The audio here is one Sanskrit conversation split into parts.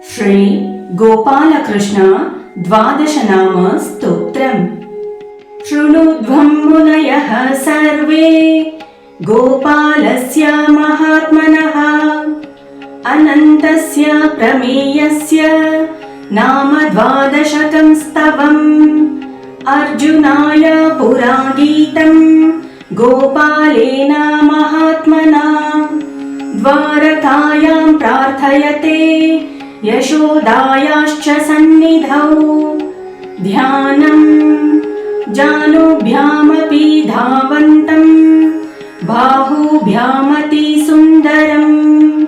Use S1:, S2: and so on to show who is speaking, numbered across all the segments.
S1: श्री गोपालकृष्ण द्वादशनाम स्तोत्रम्। शृणुध्वं मुनयः सर्वे गोपालस्य महात्मनः, अनन्तस्य प्रमेयस्य नाम द्वादशकं स्तवम्। अर्जुनाय पुरा गीतं गोपालेन महात्मना, द्वारकायां प्रार्थयते यशोदायाश्च सन्निधौ। ध्यानं जानुभ्यामपि धावन्तं बाहुभ्यामति सुन्दरं,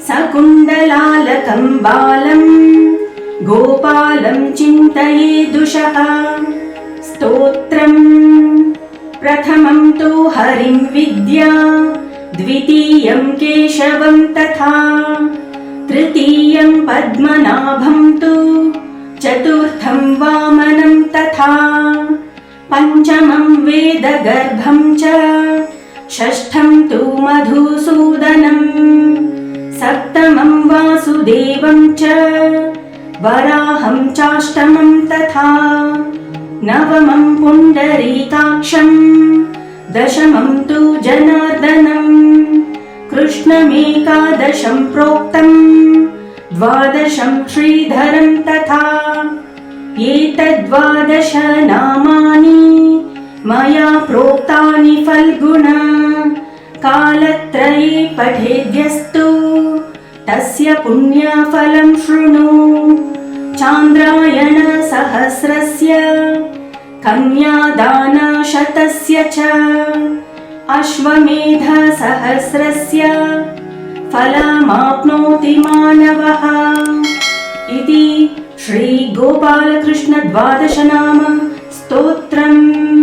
S1: सकुण्डलालकं बालं गोपालं चिन्तयेदुषः। स्तोत्रम्। प्रथमं तु हरिं विद्या, द्वितीयं केशवं तथा, तृतीयं पद्मनाभं तु, चतुर्थं वामनं तथा, पञ्चमं वेदगर्भं च, षष्ठं तु मधुसूदनं, सप्तमं वासुदेवं च, वराहं चाष्टमं तथा, नवमं पुण्डरीकाक्षं, दशमं तु जनार्दनं, कृष्णमेकादशं प्रोक्तं, द्वादशं श्रीधरं तथा। एतद्वादश नामानि मया प्रोक्तानि फल्गुण, कालत्रये पठेद्यस्तु तस्य पुण्यफलं शृणु। चान्द्रायण सहस्रस्य, कन्यादानशतस्य च, अश्वमेध सहस्रस्य फलमाप्नोति मानवः। इति श्री गोपालकृष्ण द्वादशनाम स्तोत्रम्।